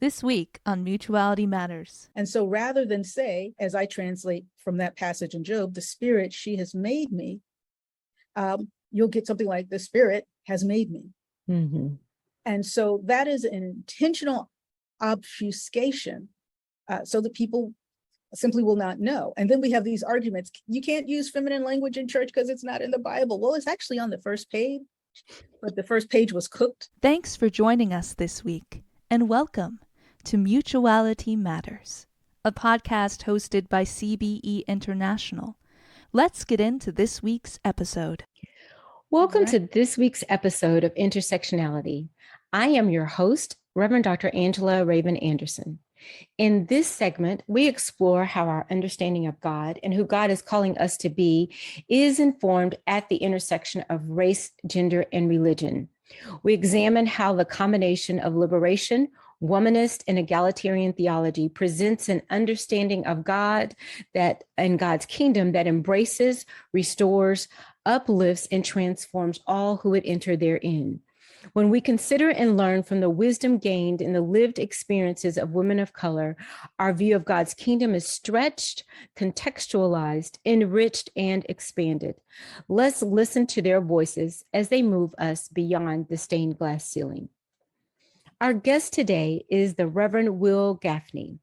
This week on Mutuality Matters. And so rather than say, as I translate from that passage in Job, the spirit she has made me, you'll get something like the spirit has made me. Mm-hmm. And so that is an intentional obfuscation so that people simply will not know. And then we have these arguments. You can't use feminine language in church because it's not in the Bible. Well, it's actually on the first page, but the first page was cooked. Thanks for joining us this week, and welcome to Mutuality Matters, a podcast hosted by CBE International. Let's get into this week's episode. Welcome to this week's episode of Intersectionality. I am your host, Reverend Dr. Angela Raven Anderson. In this segment, we explore how our understanding of God and who God is calling us to be is informed at the intersection of race, gender, and religion. We examine how the combination of liberation, womanist, and egalitarian theology presents an understanding of God that and God's kingdom that embraces, restores, uplifts, and transforms all who would enter therein. When we consider and learn from the wisdom gained in the lived experiences of women of color, our view of God's kingdom is stretched, contextualized, enriched, and expanded. Let's listen to their voices as they move us beyond the stained glass ceiling. Our guest today is the Reverend Wilda Gafney,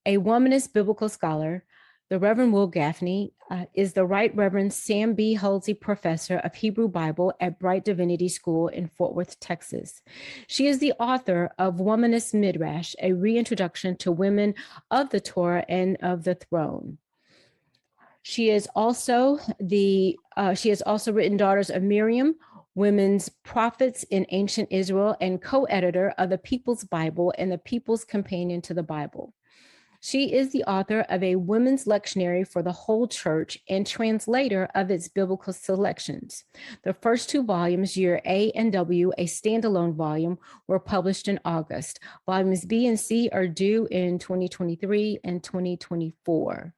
a womanist biblical scholar. The Reverend Wilda Gafney is the Right Reverend Sam B. Hulsey Professor of Hebrew Bible at Brite Divinity School in Fort Worth, Texas. She is the author of Womanist Midrash, a reintroduction to women of the Torah and of the throne. She has also written Daughters of Miriam, Women's Prophets in Ancient Israel, and co-editor of the People's Bible and the People's Companion to the Bible. She is the author of a women's lectionary for the whole church and translator of its biblical selections. The first two volumes, Year A and W, a standalone volume, were published in August. Volumes B and C are due in 2023 and 2024.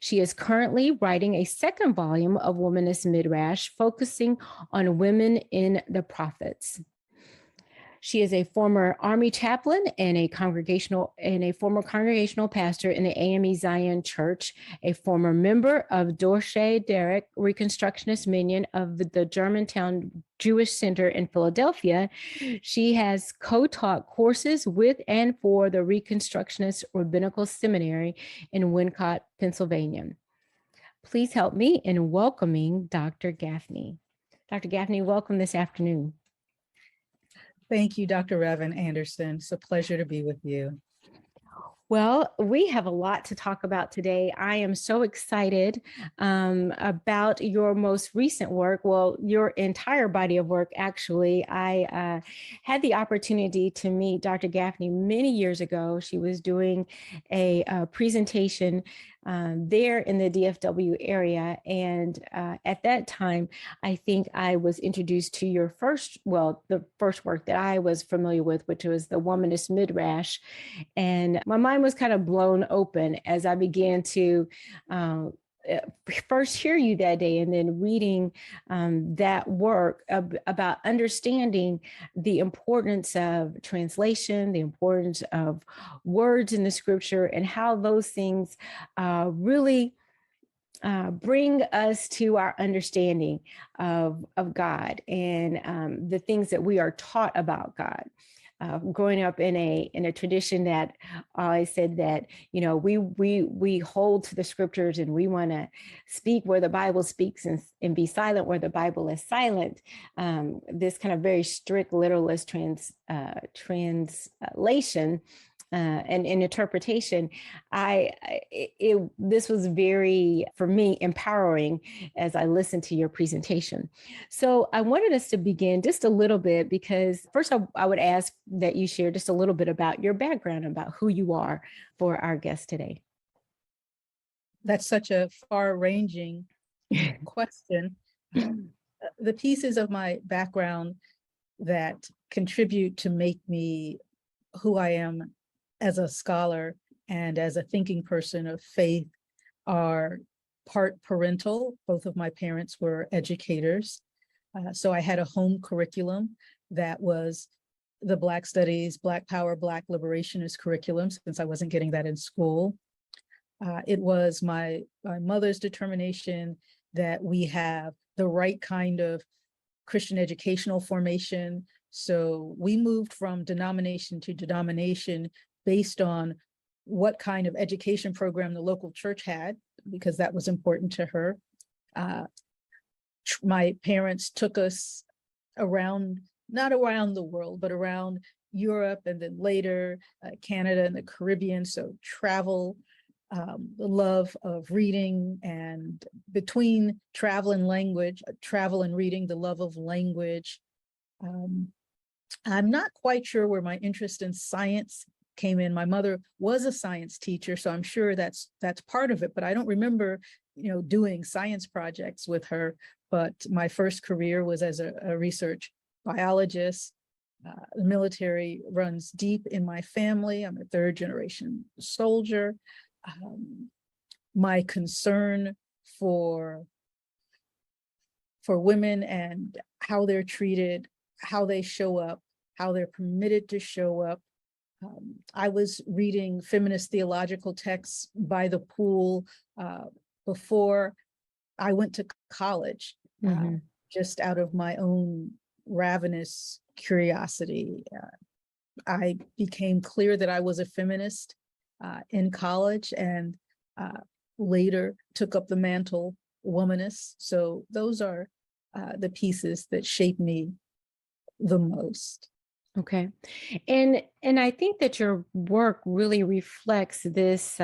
She is currently writing a second volume of Womanist Midrash, focusing on women in the prophets. She is a former Army chaplain and a former congregational pastor in the AME Zion Church, a former member of Dorsey Derek Reconstructionist Minion of the Germantown Jewish Center in Philadelphia. She has co-taught courses with and for the Reconstructionist Rabbinical Seminary in Wincott, Pennsylvania. Please help me in welcoming Dr. Gafney. Dr. Gafney, welcome this afternoon. Thank you, Dr. Revan Anderson. It's a pleasure to be with you. Well, we have a lot to talk about today. I am so excited about your most recent work. Well, your entire body of work, actually. I had the opportunity to meet Dr. Gafney many years ago. She was doing a presentation there in the DFW area. And at that time, I think I was introduced to the first work that I was familiar with, which was the Womanist Midrash. And my mind was kind of blown open as I began to first hear you that day and then reading that work about understanding the importance of translation, the importance of words in the scripture, and how those things really bring us to our understanding of God and the things that we are taught about God. Growing up in a tradition that I said that, you know, we hold to the scriptures and we want to speak where the Bible speaks and be silent where the Bible is silent. This kind of very strict literalist translation and in interpretation, this was very, for me, empowering as I listened to your presentation. So I wanted us to begin just a little bit, because first I would ask that you share just a little bit about your background, about who you are for our guest today. That's such a far-ranging question. The pieces of my background that contribute to make me who I am as a scholar and as a thinking person of faith are part parental. Both of my parents were educators. So I had a home curriculum that was the Black Studies, Black Power, Black Liberationist curriculum, since I wasn't getting that in school. It was my mother's determination that we have the right kind of Christian educational formation. So we moved from denomination to denomination based on what kind of education program the local church had, because that was important to her. My parents took us around, not around the world, but around Europe, and then later Canada and the Caribbean. So travel, the love of reading, and between travel and language, travel and reading, the love of language. I'm not quite sure where my interest in science came in. My mother was a science teacher, so I'm sure that's part of it, but I don't remember, doing science projects with her. But my first career was as a research biologist. The military runs deep in my family. I'm a third generation soldier. My concern for women and how they're treated, how they show up, how they're permitted to show up. I was reading feminist theological texts by the pool before I went to college, just out of my own ravenous curiosity. I became clear that I was a feminist in college, and later took up the mantle womanist. So those are the pieces that shape me the most. Okay. And I think that your work really reflects this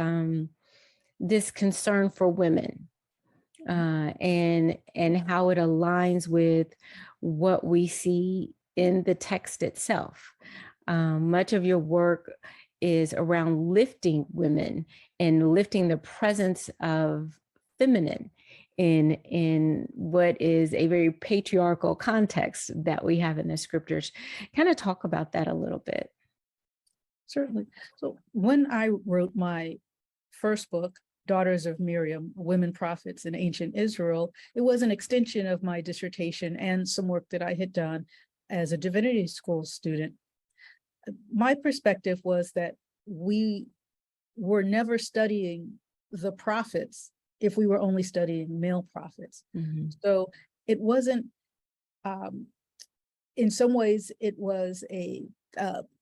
this concern for women, and how it aligns with what we see in the text itself. Much of your work is around lifting women and lifting the presence of feminine in what is a very patriarchal context that we have in the scriptures. Kind of talk about that a little bit. Certainly. So when I wrote my first book, Daughters of Miriam, Women Prophets in Ancient Israel, it was an extension of my dissertation and some work that I had done as a divinity school student. My perspective was that we were never studying the prophets if we were only studying male prophets. So it wasn't, in some ways, it was a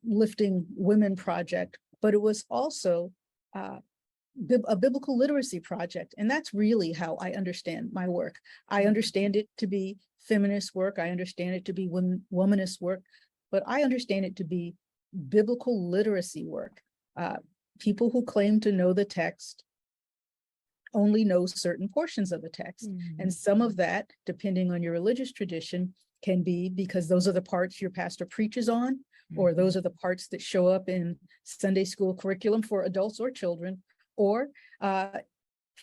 lifting women project, but it was also a biblical literacy project. And that's really how I understand my work. I understand it to be feminist work. I understand it to be womanist work, but I understand it to be biblical literacy work. People who claim to know the text only know certain portions of the text. And some of that, depending on your religious tradition, can be because those are the parts your pastor preaches on, or those are the parts that show up in Sunday school curriculum for adults or children, or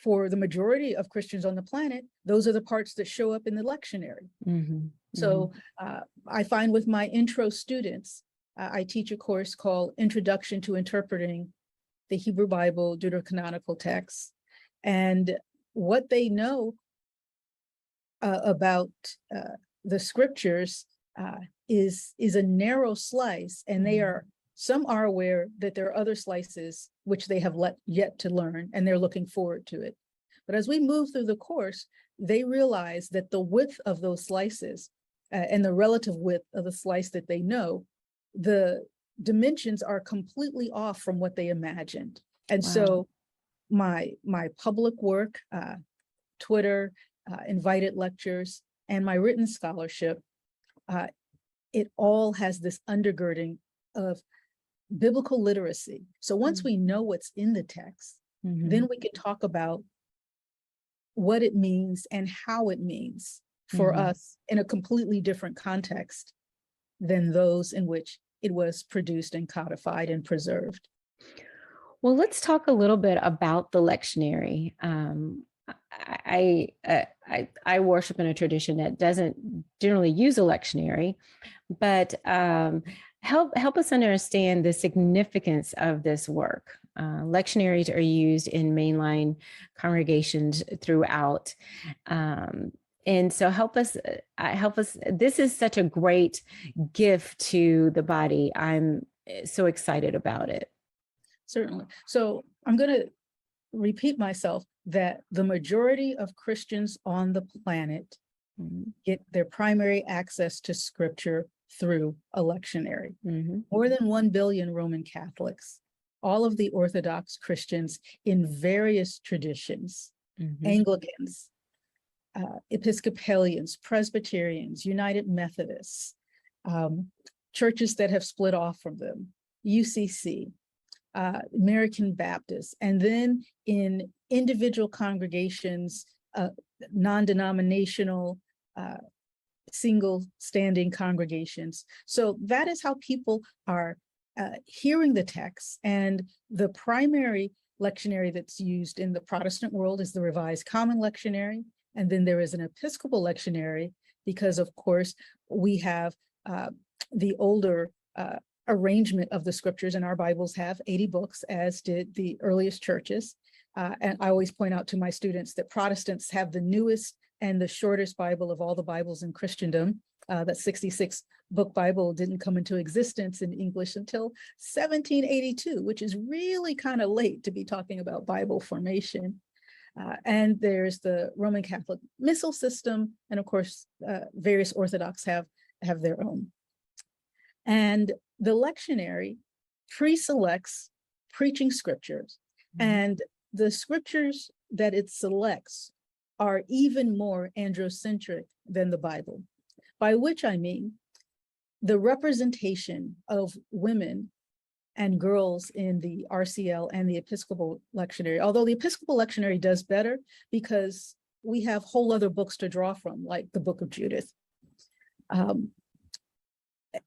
for the majority of Christians on the planet, those are the parts that show up in the lectionary. So I find with my intro students, I teach a course called Introduction to Interpreting the Hebrew Bible, Deuterocanonical Texts. And what they know about the scriptures is a narrow slice, and some are aware that there are other slices which they have yet to learn, and they're looking forward to it. But as we move through the course, they realize that the width of those slices and the relative width of the slice that they know, the dimensions are completely off from what they imagined. And so my public work, Twitter, invited lectures, and my written scholarship, it all has this undergirding of biblical literacy. So once we know what's in the text, then we can talk about what it means and how it means for us in a completely different context than those in which it was produced and codified and preserved. Well, let's talk a little bit about the lectionary. I worship in a tradition that doesn't generally use a lectionary, but help us understand the significance of this work. Lectionaries are used in mainline congregations throughout, and And so help us. This is such a great gift to the body. I'm so excited about it. Certainly. So I'm going to repeat myself that the majority of Christians on the planet get their primary access to scripture through a lectionary. More than 1 billion Roman Catholics, all of the Orthodox Christians in various traditions, Anglicans, Episcopalians, Presbyterians, United Methodists, churches that have split off from them, UCC, American Baptists, and then in individual congregations, non-denominational, single standing congregations. So that is how people are hearing the text. And the primary lectionary that's used in the Protestant world is the Revised Common Lectionary. And then there is an Episcopal lectionary because, of course, we have the older arrangement of the scriptures, and our Bibles have 80 books, as did the earliest churches. And I always point out to my students that Protestants have the newest and the shortest Bible of all the Bibles in Christendom. That 66-book Bible didn't come into existence in English until 1782, which is really kind of late to be talking about Bible formation. And there's the Roman Catholic missal system, and of course, various Orthodox have their own. And the lectionary pre-selects preaching scriptures, and the scriptures that it selects are even more androcentric than the Bible, by which I mean the representation of women and girls in the RCL and the Episcopal lectionary, although the Episcopal lectionary does better because we have whole other books to draw from, like the Book of Judith.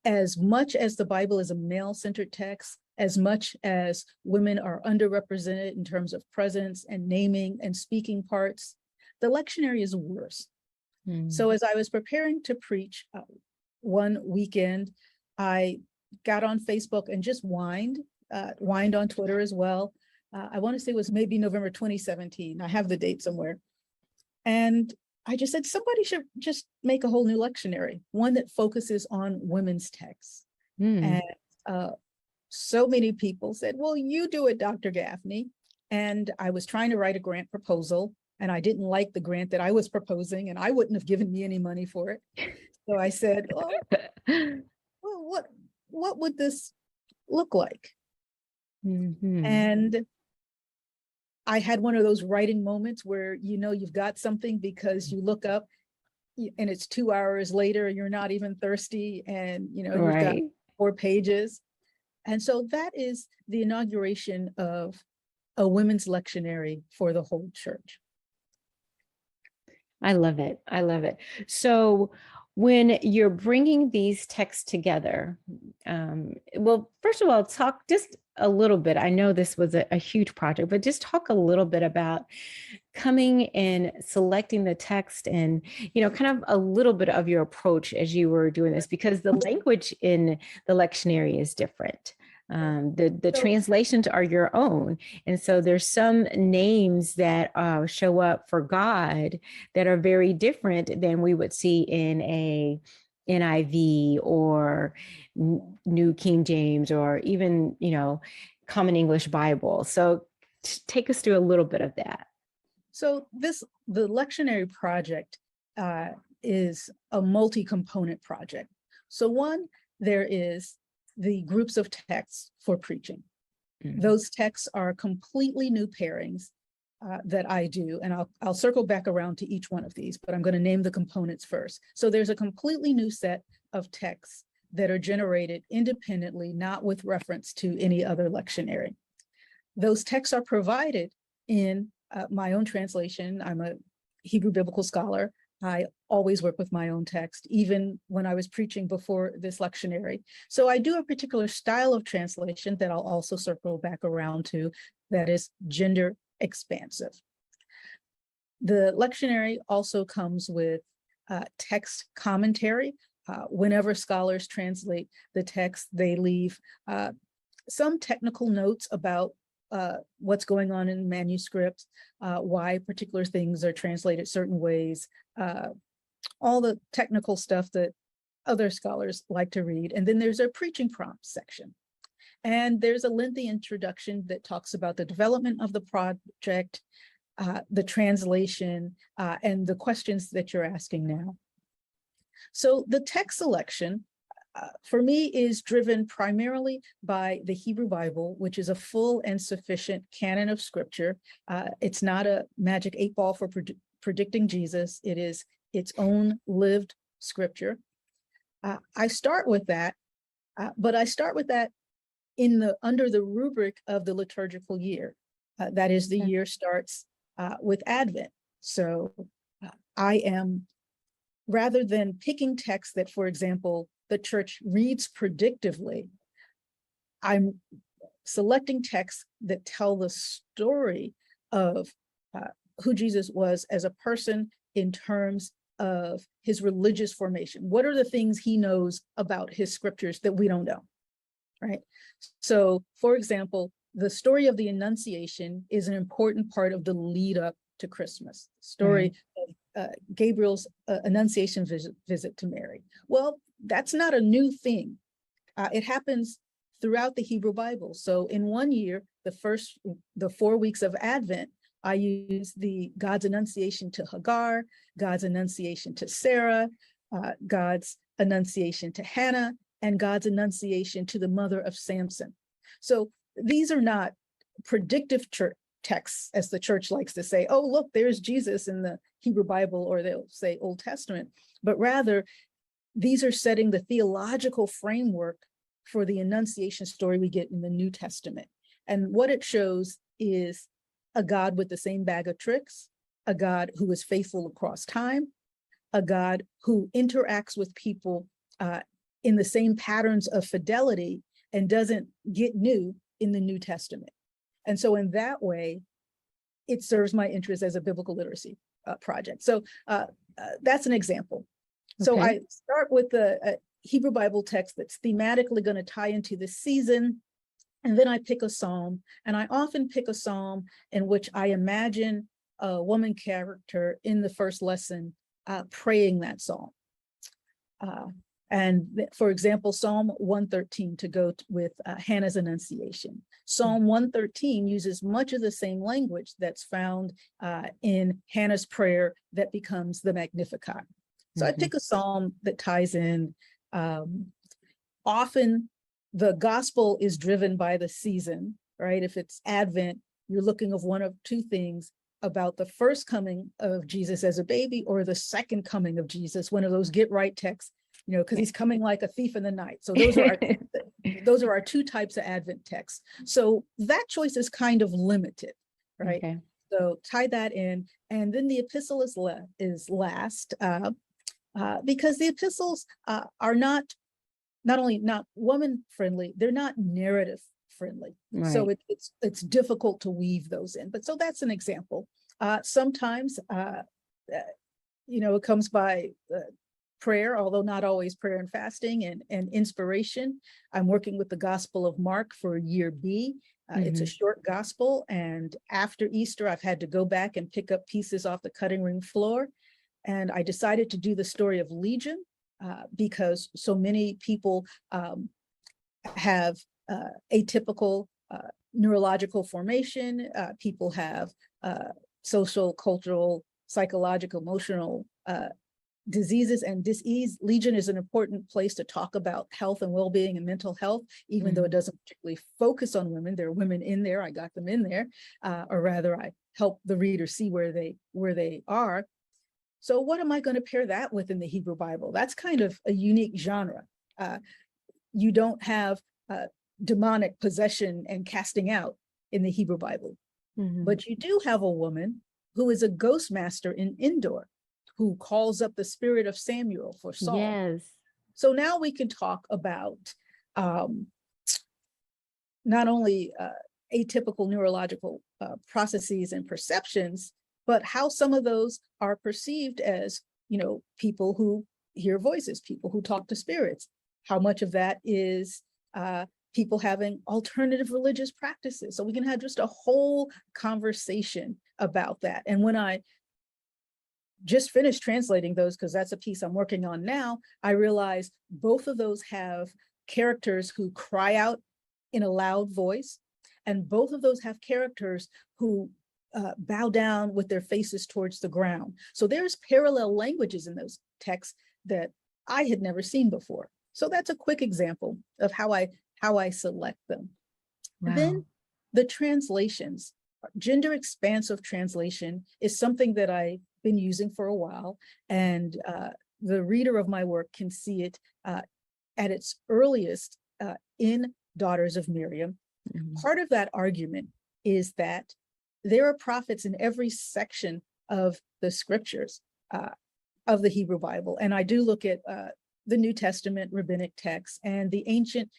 As much as the Bible is a male-centered text, as much as women are underrepresented in terms of presence and naming and speaking parts, the lectionary is worse. So as I was preparing to preach one weekend, I got on Facebook and just whined on Twitter as well. I want to say it was maybe November 2017. I have the date somewhere. And I just said, somebody should just make a whole new lectionary, one that focuses on women's texts. And so many people said, well, you do it, Dr. Gafney. And I was trying to write a grant proposal, and I didn't like the grant that I was proposing, and I wouldn't have given me any money for it. So I said, oh, well, what would this look like? And I had one of those writing moments where you know you've got something because you look up and it's 2 hours later, you're not even thirsty, and you know you've got 4 pages. And so that is the inauguration of a women's lectionary for the whole church. I love it. I love it. So when you're bringing these texts together, well, first of all, talk just a little bit. I know this was a huge project, but just talk a little bit about coming and selecting the text and, you know, kind of a little bit of your approach as you were doing this, because the language in the lectionary is different. The translations are your own. And so there's some names that show up for God that are very different than we would see in a NIV or New King James or even, you know, Common English Bible. So take us through a little bit of that. So the lectionary project is a multi-component project. So one, there is the groups of texts for preaching. Those texts are completely new pairings that I do, and I'll circle back around to each one of these, but I'm going to name the components first. So there's a completely new set of texts that are generated independently, not with reference to any other lectionary. Those texts are provided in my own translation. I'm a Hebrew biblical scholar. I always work with my own text, even when I was preaching before this lectionary. So I do a particular style of translation that I'll also circle back around to, that is gender expansive. The lectionary also comes with text commentary. Whenever scholars translate the text, they leave some technical notes about what's going on in manuscripts, why particular things are translated certain ways, all the technical stuff that other scholars like to read. And then there's a preaching prompt section. And there's a lengthy introduction that talks about the development of the project, the translation, and the questions that you're asking now. So the text selection, for me, is driven primarily by the Hebrew Bible, which is a full and sufficient canon of scripture. It's not a magic 8-ball for predicting Jesus. It is its own lived scripture. I start with that, but I start with that under the rubric of the liturgical year. That is, the year starts with Advent. So I am, rather than picking texts that, for example, the church reads predictively, I'm selecting texts that tell the story of who Jesus was as a person in terms of his religious formation. What are the things he knows about his scriptures that we don't know, right? So, for example, the story of the Annunciation is an important part of the lead up to Christmas. The story of Gabriel's Annunciation visit to Mary. Well, that's not a new thing. It happens throughout the Hebrew Bible. So in one year, the 4 weeks of Advent, I use God's Annunciation to Hagar, God's Annunciation to Sarah, God's Annunciation to Hannah, and God's Annunciation to the mother of Samson. So these are not predictive texts, as the church likes to say, oh, look, there's Jesus in the Hebrew Bible, or they'll say Old Testament, but rather these are setting the theological framework for the Annunciation story we get in the New Testament. And what it shows is a God with the same bag of tricks, a God who is faithful across time, a God who interacts with people in the same patterns of fidelity and doesn't get new in the New Testament. And so in that way, it serves my interest as a biblical literacy project. So that's an example. Okay. So I start with the Hebrew Bible text that's thematically going to tie into the season. And then I pick a psalm, and I often pick a psalm in which I imagine a woman character in the first lesson praying that psalm. And for example, Psalm 113 to go with Hannah's Annunciation. Psalm 113 uses much of the same language that's found in Hannah's prayer that becomes the Magnificat. So I pick a psalm that ties in. Often the gospel is driven by the season, right? If it's Advent, you're looking of one of two things about the first coming of Jesus as a baby or the second coming of Jesus, one of those get right texts, you know, because he's coming like a thief in the night. So those are our two types of Advent texts. So that choice is kind of limited, right? Okay. So tie that in. And then the epistle is last because the epistles are not only not woman friendly, they're not narrative friendly. Right. So it's difficult to weave those in. But so that's an example. Sometimes, it comes by prayer, although not always prayer and fasting and inspiration. I'm working with the Gospel of Mark for year B. It's a short gospel. And after Easter, I've had to go back and pick up pieces off the cutting room floor. And I decided to do the story of Legion because so many people have atypical neurological formation. People have social, cultural, psychological, emotional diseases and dis-ease. Legion is an important place to talk about health and well-being and mental health, even though it doesn't particularly focus on women. There are women in there. I got them in there, or rather I help the reader see where they are. So what am I going to pair that with in the Hebrew Bible? That's kind of a unique genre. You don't have demonic possession and casting out in the Hebrew Bible, but you do have a woman who is a ghost master in Endor, who calls up the spirit of Samuel for Saul. Yes. So now we can talk about not only atypical neurological processes and perceptions, but how some of those are perceived as, people who hear voices, people who talk to spirits. How much of that is people having alternative religious practices? So we can have just a whole conversation about that. And when I just finished translating those because that's a piece I'm working on now, I realized both of those have characters who cry out in a loud voice, and both of those have characters who bow down with their faces towards the ground. So there's parallel languages in those texts that I had never seen before. So that's a quick example of how I select them. Wow. Then the translations, gender expansive translation is something that I've been using for a while, and the reader of my work can see it at its earliest in Daughters of Miriam. Mm-hmm. Part of that argument is that there are prophets in every section of the scriptures of the Hebrew Bible. And I do look at the New Testament rabbinic texts and the ancient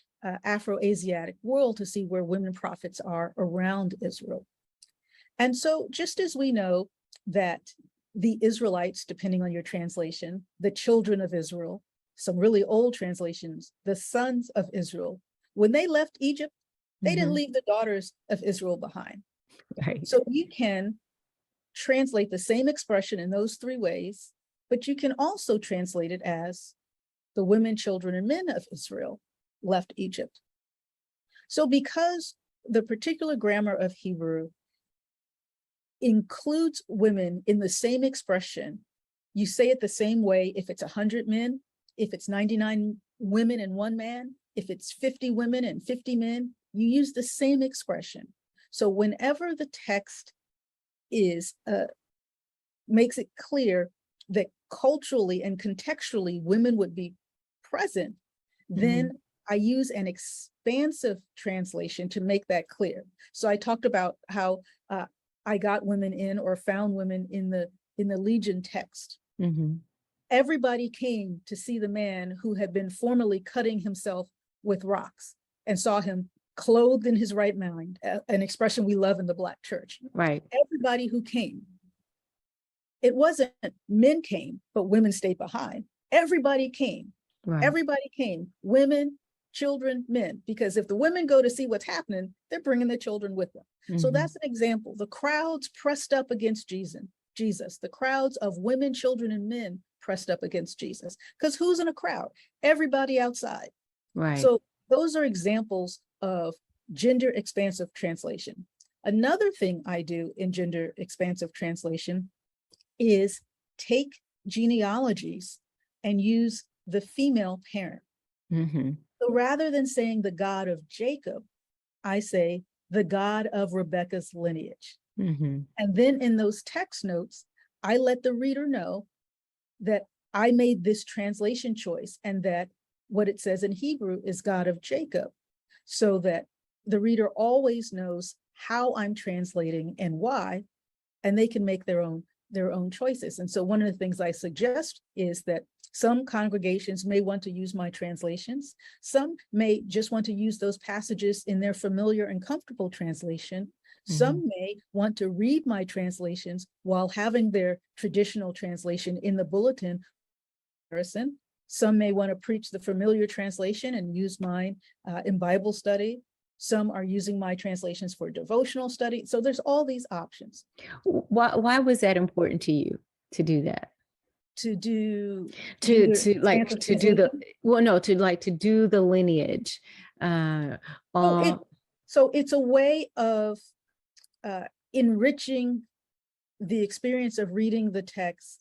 Afro-Asiatic world to see where women prophets are around Israel. And so just as we know that the Israelites, depending on your translation, the children of Israel, some really old translations, the sons of Israel, when they left Egypt, they didn't leave the daughters of Israel behind. Right. So you can translate the same expression in those three ways, but you can also translate it as the women, children, and men of Israel left Egypt. So because the particular grammar of Hebrew includes women in the same expression, you say it the same way if it's 100 men, if it's 99 women and 1 man, if it's 50 women and 50 men, you use the same expression. So whenever the text is makes it clear that culturally and contextually women would be present, then I use an expansive translation to make that clear. So I talked about how I got women in, or found women in the Legion text. Everybody came to see the man who had been formerly cutting himself with rocks and saw him clothed in his right mind, an expression we love in the Black church. Right. Everybody who came. It wasn't men came, but women stayed behind. Everybody came. Right. Everybody came, women, children, men, because if the women go to see what's happening, they're bringing their children with them. So that's an example. The crowds pressed up against Jesus. The crowds of women, children, and men pressed up against Jesus. Because who's in a crowd? Everybody outside. Right. So those are examples of gender expansive translation. Another thing I do in gender expansive translation is take genealogies and use the female parent. So rather than saying the God of Jacob, I say the God of Rebekah's lineage. And then in those text notes, I let the reader know that I made this translation choice and that what it says in Hebrew is God of Jacob, so that the reader always knows how I'm translating and why, and they can make their own choices. And so one of the things I suggest is that some congregations may want to use my translations. Some may just want to use those passages in their familiar and comfortable translation. Some may want to read my translations while having their traditional translation in the bulletin. Some may want to preach the familiar translation and use mine in Bible study. Some are using my translations for devotional study. So there's all these options. Why was that important to you to do that? To do the lineage. So it's a way of enriching the experience of reading the text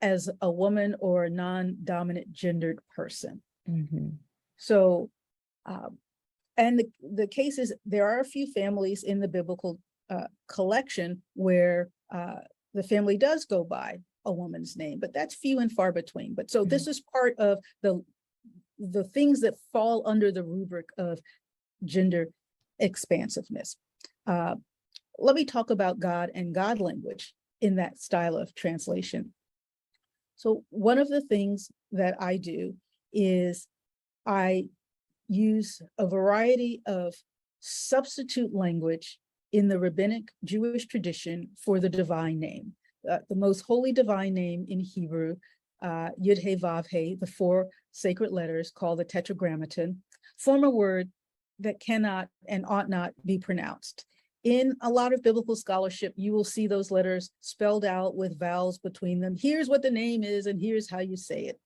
as a woman or a non-dominant gendered person. So, and the case is, there are a few families in the biblical collection where the family does go by a woman's name, but that's few and far between. But so this is part of the things that fall under the rubric of gender expansiveness. Let me talk about God and God language in that style of translation. So one of the things that I do is I use a variety of substitute language in the rabbinic Jewish tradition for the divine name. The most holy divine name in Hebrew, Yud He Vav He, the 4 sacred letters called the Tetragrammaton, form a word that cannot and ought not be pronounced. In a lot of biblical scholarship, you will see those letters spelled out with vowels between them. Here's what the name is, and here's how you say it.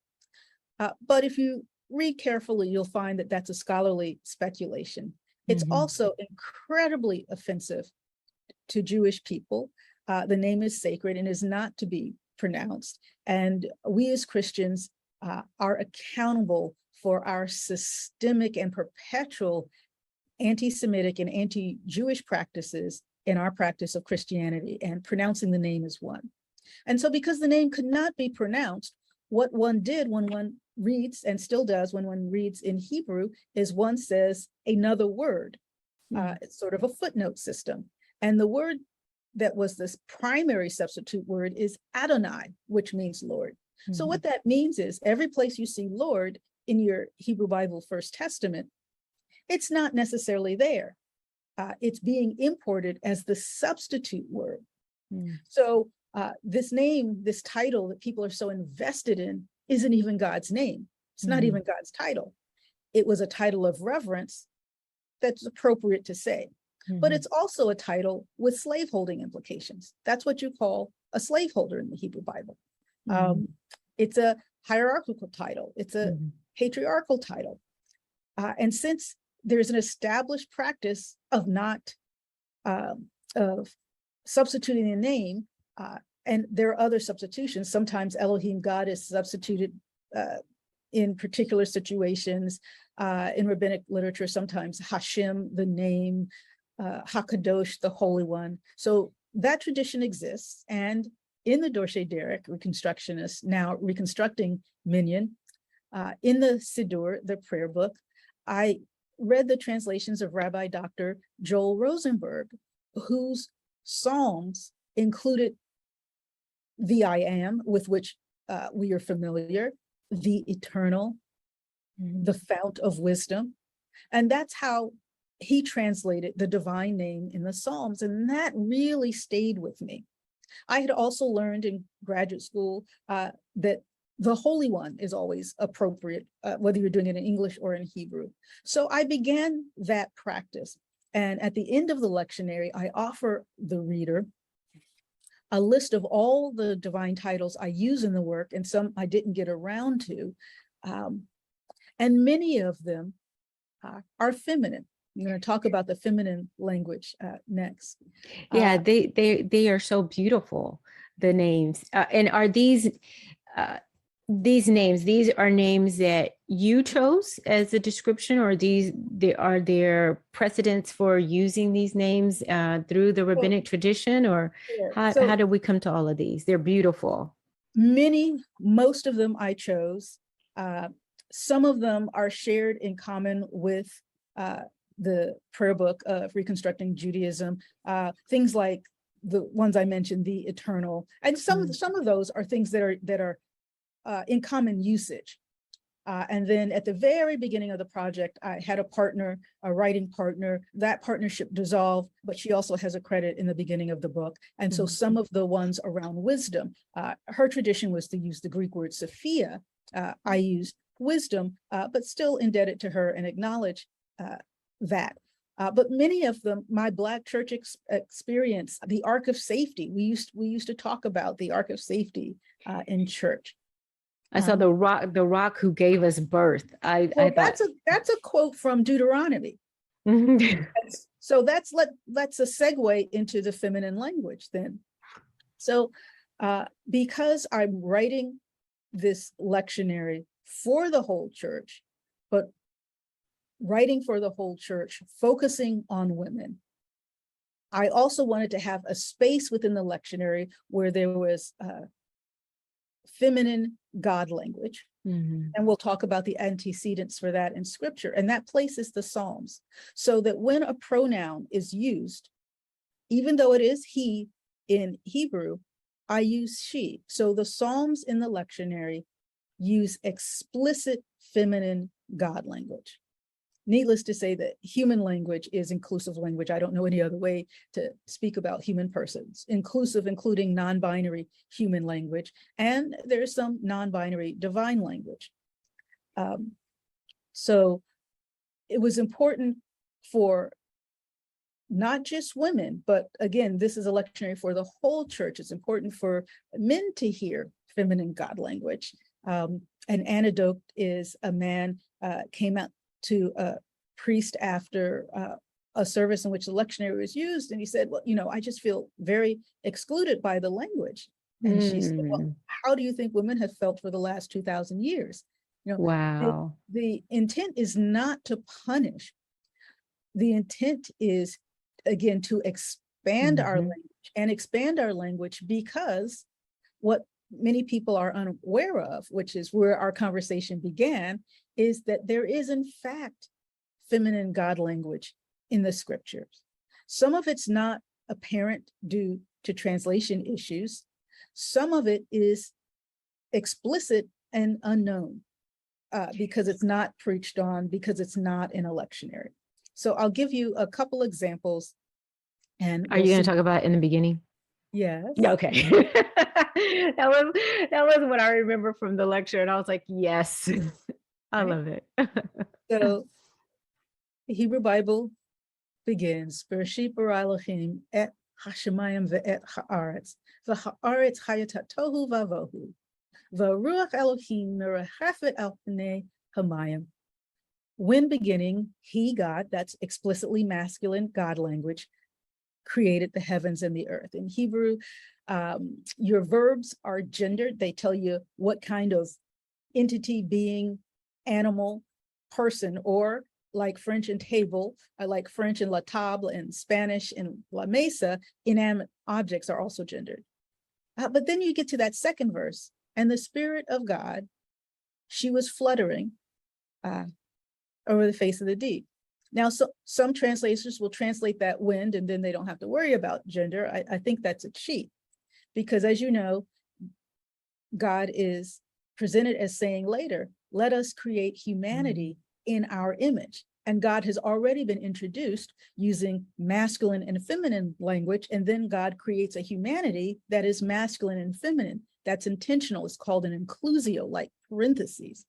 But if you read carefully, you'll find that that's a scholarly speculation. It's also incredibly offensive to Jewish people. The name is sacred and is not to be pronounced. And we as Christians are accountable for our systemic and perpetual anti-Semitic and anti-Jewish practices in our practice of Christianity, and pronouncing the name is one. And so because the name could not be pronounced, what one did when one reads, and still does when one reads in Hebrew, is one says another word. It's sort of a footnote system. And the word that was this primary substitute word is Adonai, which means Lord. So what that means is every place you see Lord in your Hebrew Bible First Testament, it's not necessarily there. It's being imported as the substitute word. So this name, this title that people are so invested in, isn't even God's name. It's not even God's title. It was a title of reverence that's appropriate to say. But it's also a title with slaveholding implications. That's what you call a slaveholder in the Hebrew Bible. It's a hierarchical title. It's a patriarchal title. And since there's an established practice of not of substituting a name, and there are other substitutions. Sometimes Elohim, God, is substituted in particular situations. In rabbinic literature, sometimes Hashem, the name, Hakadosh, the Holy One. So that tradition exists. And in the Dorsey Derek, Reconstructionists, now reconstructing Minyan, in the Siddur, the prayer book, I read the translations of Rabbi Dr. Joel Rosenberg, whose Psalms included the I Am, with which we are familiar, the eternal, the fount of wisdom. And that's how he translated the divine name in the Psalms. And that really stayed with me. I had also learned in graduate school that the Holy One is always appropriate, whether you're doing it in English or in Hebrew. So I began that practice. And at the end of the lectionary, I offer the reader a list of all the divine titles I use in the work, and some I didn't get around to. And many of them are feminine. I'm going to talk about the feminine language next. Yeah, they are so beautiful, the names. And are these names, these are names that you chose as a description, or are there precedents for using these names through the rabbinic tradition, or how did we come to all of these? They're beautiful. Most of them I chose. Some of them are shared in common with the prayer book of Reconstructing Judaism, things like the ones I mentioned, the eternal, and some of those are things that are in common usage. And then at the very beginning of the project, I had a partner, a writing partner. That partnership dissolved, but she also has a credit in the beginning of the book. And so some of the ones around wisdom, her tradition was to use the Greek word Sophia. I used wisdom, but still indebted to her and acknowledge that. But many of them, my Black church experience, the Ark of Safety, we used to talk about the Ark of Safety in church. I saw the rock who gave us birth. That's a quote from Deuteronomy. So that's a segue into the feminine language then. So because I'm writing this lectionary for the whole church, but writing for the whole church, focusing on women, I also wanted to have a space within the lectionary where there was feminine God language. And we'll talk about the antecedents for that in scripture. And that place is the Psalms. So that when a pronoun is used, even though it is he in Hebrew, I use she. So the Psalms in the lectionary use explicit feminine God language. Needless to say that human language is inclusive language. I don't know any other way to speak about human persons. Inclusive, including non-binary human language, and there's some non-binary divine language. So it was important for not just women, but again, this is a lectionary for the whole church. It's important for men to hear feminine God language. An anecdote is a man came out to a priest after a service in which the lectionary was used, and he said, well, I just feel very excluded by the language. And she said, well, how do you think women have felt for the last 2,000 years? Wow. The intent is not to punish. The intent is, again, to expand our language, and expand our language because what many people are unaware of, which is where our conversation began, is that there is in fact feminine God language in the scriptures. Some of it's not apparent due to translation issues. Some of it is explicit and unknown because it's not preached on, because it's not in a lectionary. So I'll give you a couple examples. And are you going to talk about in the beginning? Yes. Okay. that was what I remember from the lecture, and I was like, yes, I love it. So the Hebrew Bible begins, Bereshit bara Elohim et hashemayim ve'et haaretz, v'haaretz hayatat tohu vavohu, v'ruach Elohim merachefet al pnei hamayim. When beginning, he, God, that's explicitly masculine God language, created the heavens and the earth. In Hebrew, your verbs are gendered. They tell you what kind of entity, being, animal, person, or like French and table, like French and la table, and Spanish and la mesa, inanimate objects are also gendered. But then you get to that second verse, and the Spirit of God, she was fluttering over the face of the deep. Now, some translators will translate that wind, and then they don't have to worry about gender. I think that's a cheat, because as you know, God is presented as saying later, let us create humanity in our image. And God has already been introduced using masculine and feminine language, and then God creates a humanity that is masculine and feminine. That's intentional. It's called an inclusio, like parentheses.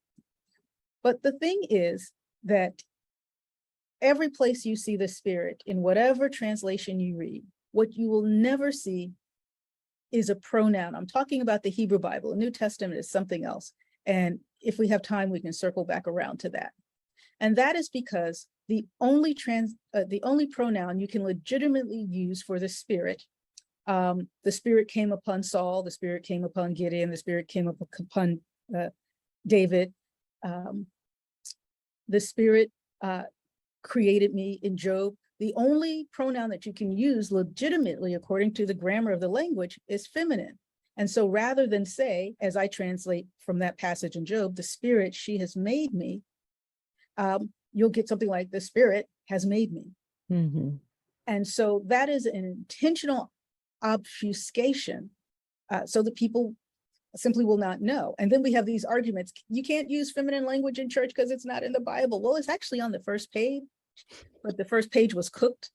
But the thing is that every place you see the Spirit, in whatever translation you read, what you will never see is a pronoun. I'm talking about the Hebrew Bible. The New Testament is something else. And if we have time, we can circle back around to that. And that is because the only pronoun you can legitimately use for the Spirit, the Spirit came upon Saul, the Spirit came upon Gideon, the Spirit came upon David, the Spirit created me in Job. The only pronoun that you can use legitimately, according to the grammar of the language, is feminine. And so rather than say, as I translate from that passage in Job, the Spirit, she has made me, you'll get something like the Spirit has made me. And so that is an intentional obfuscation so that people simply will not know. And then we have these arguments. You can't use feminine language in church because it's not in the Bible. Well, it's actually on the first page, but the first page was cooked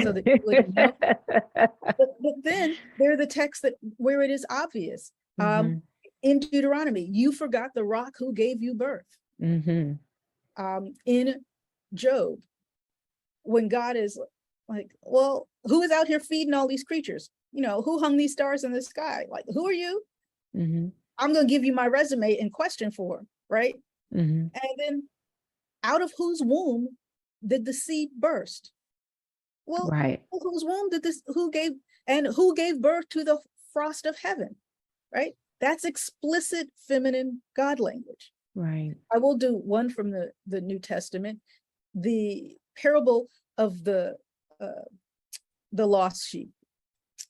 so that you wouldn't know. But then there are the texts where it is obvious. In Deuteronomy, you forgot the rock who gave you birth. In Job, when God is like, well, who is out here feeding all these creatures? Who hung these stars in the sky? Like, who are you? I'm going to give you my resume and question for him, right? And then out of whose womb did the seed burst? Well, whose womb did who gave birth to the frost of heaven, right? That's explicit feminine God language. Right. I will do one from the New Testament, the parable of the lost sheep,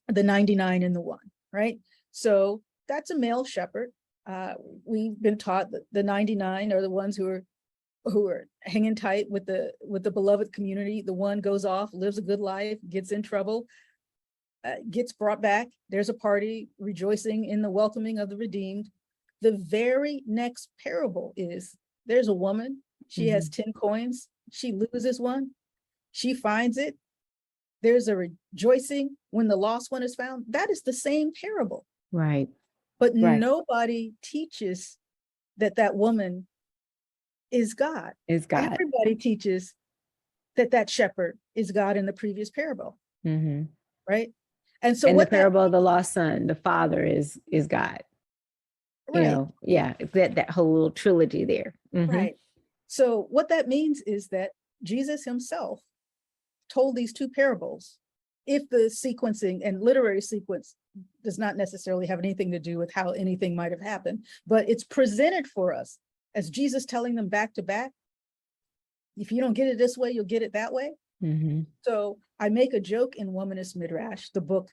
the 99 and the 1, right? So that's a male shepherd. We've been taught that the 99 are the ones who are hanging tight with the beloved community. The one goes off, lives a good life, gets in trouble, gets brought back. There's a party rejoicing in the welcoming of the redeemed. The very next parable is, there's a woman, she has 10 coins, she loses one, she finds it. There's a rejoicing when the lost one is found. That is the same parable. Right. But nobody teaches that woman is God. Everybody teaches that shepherd is God in the previous parable, Mm-hmm. right? And so And what the parable of the lost son, the father is God. right, That whole little trilogy there. Mm-hmm. right. So what that means is that Jesus himself told these two parables. If the sequencing and literary sequence does not necessarily have anything to do with how anything might have happened, but it's presented for us as Jesus telling them back to back. If you don't get it this way, you'll get it that way. Mm-hmm. So I make a joke in Womanist Midrash, the book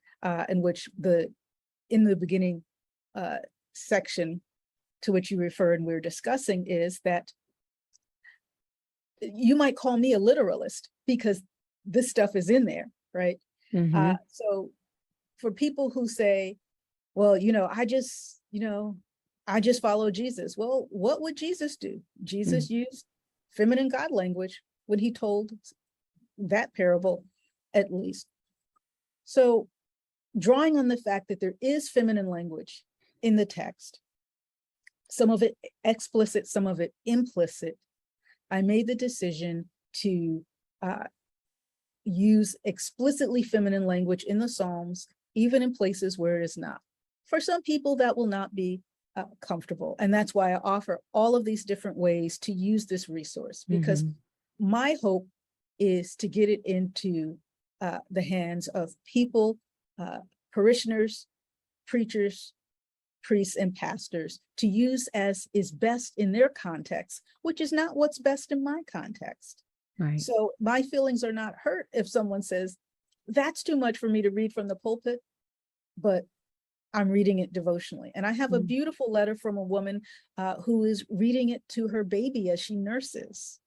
in which in the beginning section to which you refer and we're discussing, is that you might call me a literalist because this stuff is in there, right? Mm-hmm. So for people who say, well, I just follow Jesus. Well, what would Jesus do? Jesus used feminine God language when he told that parable, at least. So drawing on the fact that there is feminine language in the text, some of it explicit, some of it implicit, I made the decision to use explicitly feminine language in the Psalms, even in places where it is not. For some people, that will not be comfortable. And that's why I offer all of these different ways to use this resource, because my hope is to get it into the hands of people, parishioners, preachers, priests, and pastors to use as is best in their context, which is not what's best in my context. Right. So my feelings are not hurt if someone says, that's too much for me to read from the pulpit, but I'm reading it devotionally. And I have a beautiful letter from a woman who is reading it to her baby as she nurses.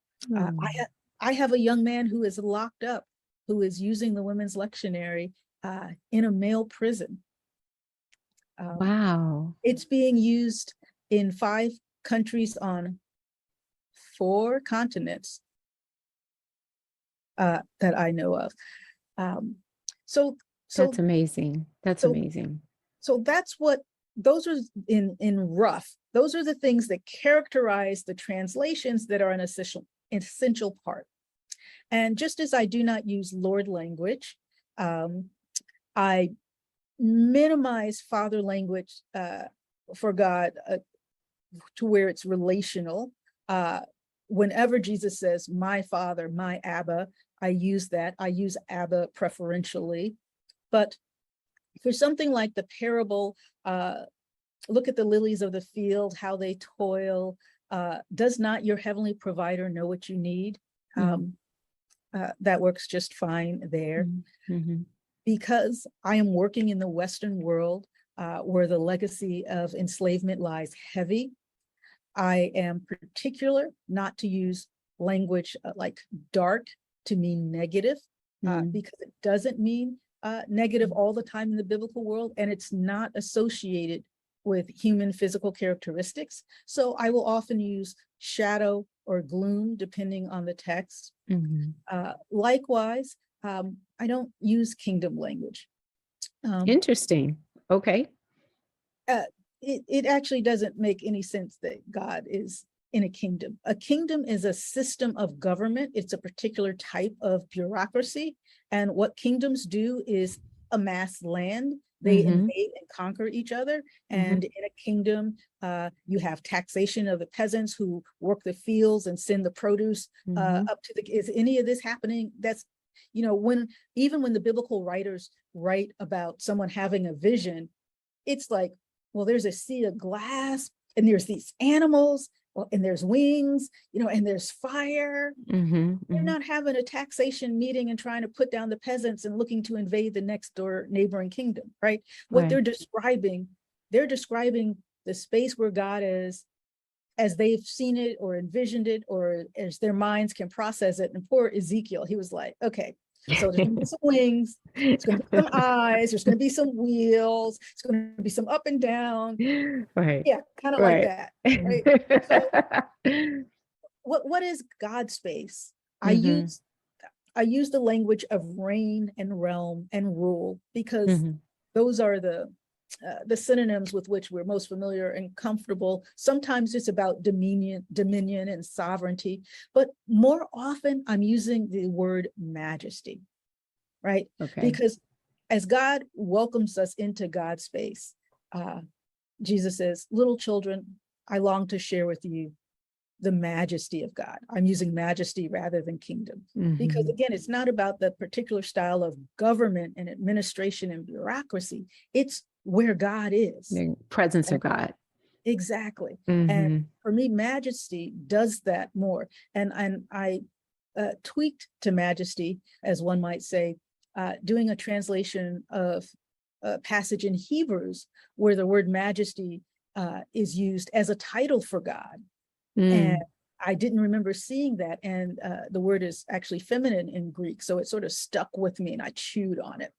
I have a young man who is locked up, who is using the women's lectionary in a male prison. Wow. It's being used in 5 countries on 4 continents that I know of. So that's amazing. That's amazing. So that's what, those are in rough, those are the things that characterize the translations that are an essential part. And just as I do not use Lord language, I minimize father language for God to where it's relational. Whenever Jesus says, my father, my Abba, I use that. I use Abba preferentially. But for something like the parable, look at the lilies of the field, how they toil. Does not your heavenly provider know what you need? That works just fine there. Because I am working in the Western world where the legacy of enslavement lies heavy, I am particular not to use language like dark to mean negative, because it doesn't mean negative all the time in the biblical world, and it's not associated with human physical characteristics. So I will often use shadow or gloom depending on the text. Likewise, I don't use kingdom language. Interesting. Okay. It actually doesn't make any sense that God is in a kingdom. A kingdom is a system of government. It's a particular type of bureaucracy. And what kingdoms do is amass land. They invade and conquer each other. And in a kingdom, you have taxation of the peasants who work the fields and send the produce up to the, is any of this happening? That's, even when the biblical writers write about someone having a vision, it's like, well, there's a sea of glass and there's these animals, and there's wings, and there's fire. They're not having a taxation meeting and trying to put down the peasants and looking to invade the next door neighboring kingdom, right? What they're describing the space where God is as they've seen it or envisioned it, or as their minds can process it. And poor Ezekiel, he was like, okay, so there's gonna be some wings, there's gonna be some eyes, there's gonna be some wheels, it's gonna be some up and down. Right. Yeah, kind of like that. Right? So what is God's space? I use the language of reign and realm and rule, because those are the the synonyms with which we're most familiar and comfortable. Sometimes it's about dominion and sovereignty, but more often I'm using the word majesty, right? Okay. Because as God welcomes us into God's space, Jesus says, little children, I long to share with you the majesty of God. I'm using majesty rather than kingdom. Because again, it's not about the particular style of government and administration and bureaucracy. It's where God is. The presence of God. Exactly. And for me, majesty does that more. And I tweaked to majesty, as one might say, doing a translation of a passage in Hebrews where the word majesty is used as a title for God. And I didn't remember seeing that. And the word is actually feminine in Greek. So it sort of stuck with me and I chewed on it.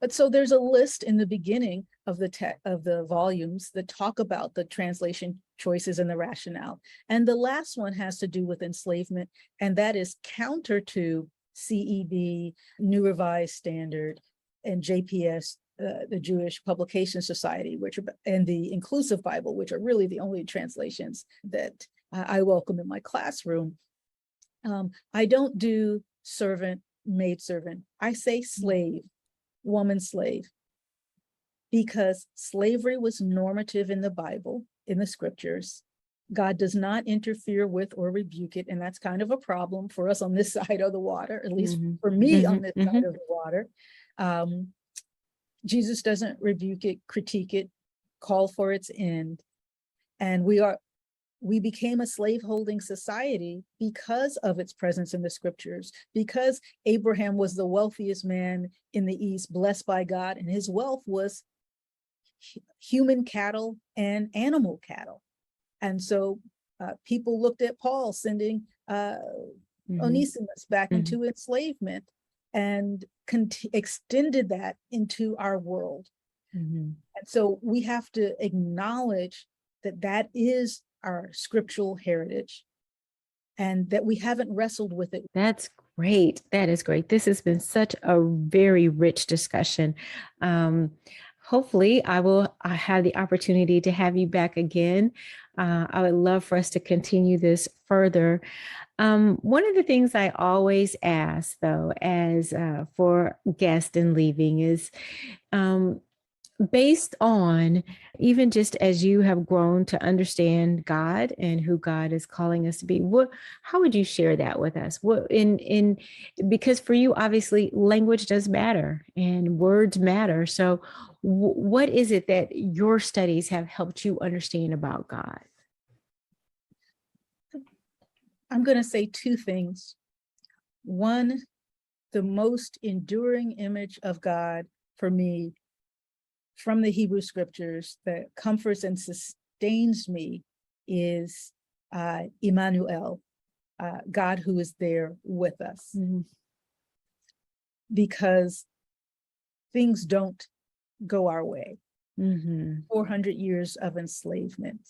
But so there's a list in the beginning of the volumes that talk about the translation choices and the rationale. And the last one has to do with enslavement. And that is counter to CEB, New Revised Standard, and JPS, the Jewish Publication Society, and the Inclusive Bible, which are really the only translations that I welcome in my classroom. I don't do servant, maidservant. I say slave, woman slave, because slavery was normative in the Bible, in the scriptures. God does not interfere with or rebuke it, and that's kind of a problem for us on this side of the water, at least for me on this side of the water. Jesus doesn't rebuke it, critique it, call for its end. And we became a slaveholding society because of its presence in the scriptures, because Abraham was the wealthiest man in the East, blessed by God, and his wealth was human cattle and animal cattle. And so people looked at Paul sending Onesimus back into enslavement and extended that into our world. And so we have to acknowledge that that is our scriptural heritage and that we haven't wrestled with it. That's great. That is great. This has been such a very rich discussion. Hopefully I have the opportunity to have you back again. I would love for us to continue this further. One of the things I always ask, though, as for guests and leaving is based on, even just as you have grown to understand God and who God is calling us to be, how would you share that with us? Because for you, obviously, language does matter and words matter. So what is it that your studies have helped you understand about God? I'm going to say two things. One, the most enduring image of God for me from the Hebrew scriptures that comforts and sustains me is Emmanuel, God who is there with us. Because things don't go our way. 400 years of enslavement.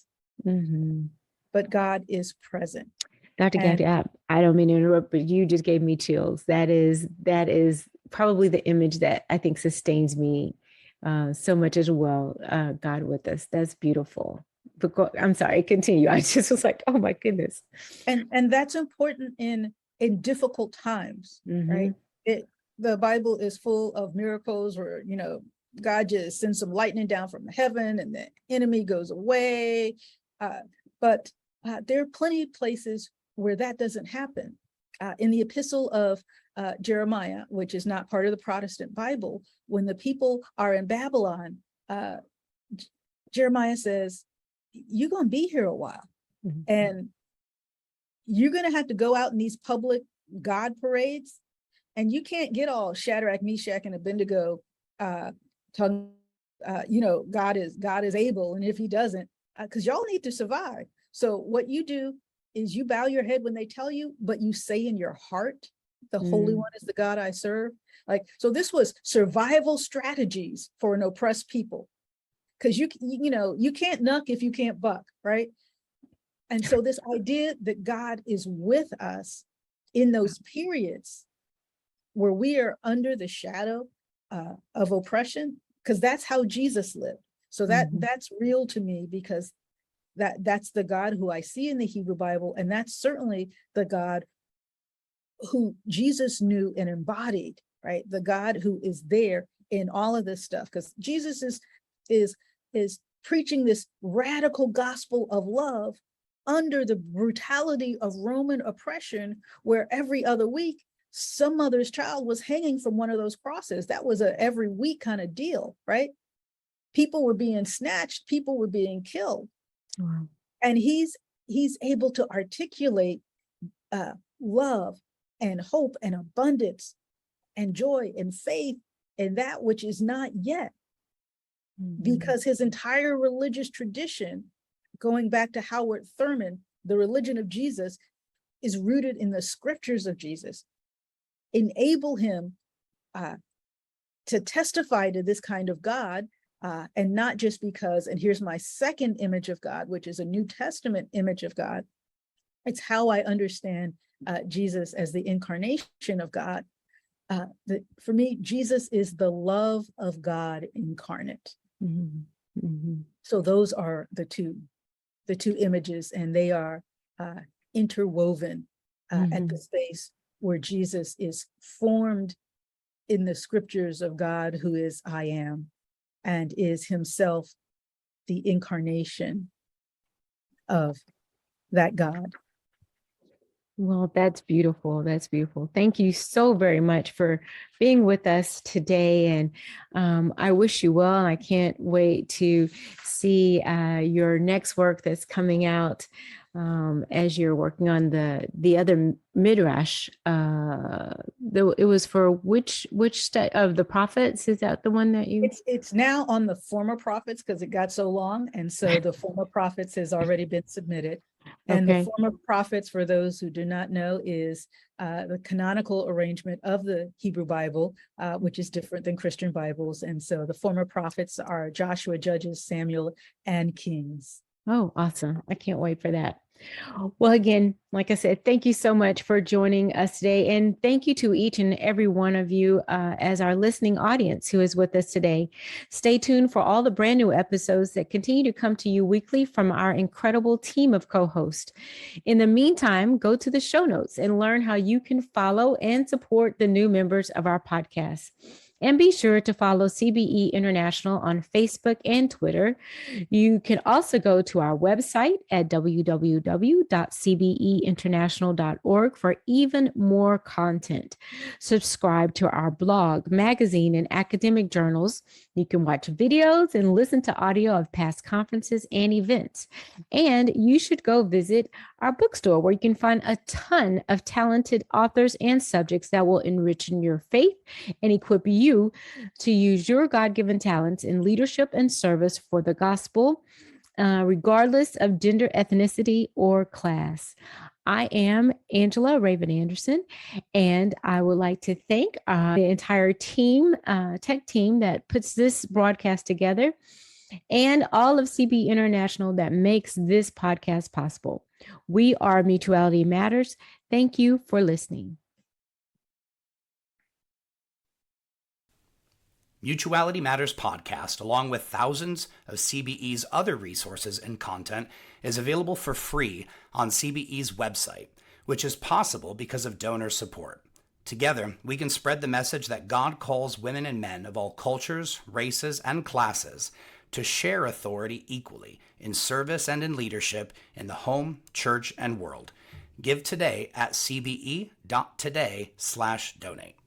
But God is present. Dr. Gafney, I don't mean to interrupt, but you just gave me chills. That is probably the image that I think sustains me so much as well. God with us. That's beautiful. But I'm sorry, continue. I just was like, oh my goodness. And that's important in difficult times, right? The Bible is full of miracles where, God just sends some lightning down from heaven and the enemy goes away. But there are plenty of places where that doesn't happen. In the epistle of Jeremiah, which is not part of the Protestant Bible, when the people are in Babylon, Jeremiah says, you're going to be here a while. And you're going to have to go out in these public God parades. And you can't get all Shadrach, Meshach, and Abednego talking, God is able. And if he doesn't, because y'all need to survive. So what you do is you bow your head when they tell you, but you say in your heart, the Holy One is the God I serve. So this was survival strategies for an oppressed people. Because you can't knuck if you can't buck, right? And so this idea that God is with us in those periods where we are under the shadow of oppression, because that's how Jesus lived. So that's real to me, because that's the God who I see in the Hebrew Bible, and that's certainly the God who Jesus knew and embodied, right? The God who is there in all of this stuff, because Jesus is preaching this radical gospel of love under the brutality of Roman oppression, where every other week some mother's child was hanging from one of those crosses. That was a every week kind of deal, right? People were being snatched, people were being killed. Wow. And he's able to articulate love and hope and abundance and joy and faith and that which is not yet. Because his entire religious tradition, going back to Howard Thurman, the religion of Jesus is rooted in the scriptures of Jesus, enable him to testify to this kind of God, and not just because, and here's my second image of God, which is a New Testament image of God. It's how I understand Jesus as the incarnation of God. For me, Jesus is the love of God incarnate. So those are the two images, and they are interwoven at the space where Jesus is formed in the scriptures of God, who is I am, and is himself the incarnation of that God. Well, that's beautiful. That's beautiful. Thank you so very much for being with us today. And I wish you well. I can't wait to see your next work that's coming out as you're working on the other midrash. It was for which of the prophets? Is that the one that you? It's now on the former prophets, because it got so long, and so the former prophets has already been submitted. And the former prophets, for those who do not know, is the canonical arrangement of the Hebrew Bible, which is different than Christian Bibles. And so the former prophets are Joshua, Judges, Samuel, and Kings. Oh, awesome. I can't wait for that. Well, again, like I said, thank you so much for joining us today. And thank you to each and every one of you as our listening audience who is with us today. Stay tuned for all the brand new episodes that continue to come to you weekly from our incredible team of co-hosts. In the meantime, go to the show notes and learn how you can follow and support the new members of our podcast. And be sure to follow CBE International on Facebook and Twitter. You can also go to our website at www.cbeinternational.org for even more content. Subscribe to our blog, magazine, and academic journals. You can watch videos and listen to audio of past conferences and events. And you should go visit our bookstore, where you can find a ton of talented authors and subjects that will enrich your faith and equip you to use your God-given talents in leadership and service for the gospel, regardless of gender, ethnicity, or class. I am Angela Raven Anderson, and I would like to thank the entire team, tech team that puts this broadcast together, and all of CB International that makes this podcast possible. We are Mutuality Matters. Thank you for listening. Mutuality Matters podcast, along with thousands of CBE's other resources and content, is available for free on CBE's website, which is possible because of donor support. Together, we can spread the message that God calls women and men of all cultures, races, and classes to share authority equally in service and in leadership in the home, church, and world. Give today at cbe.today/donate.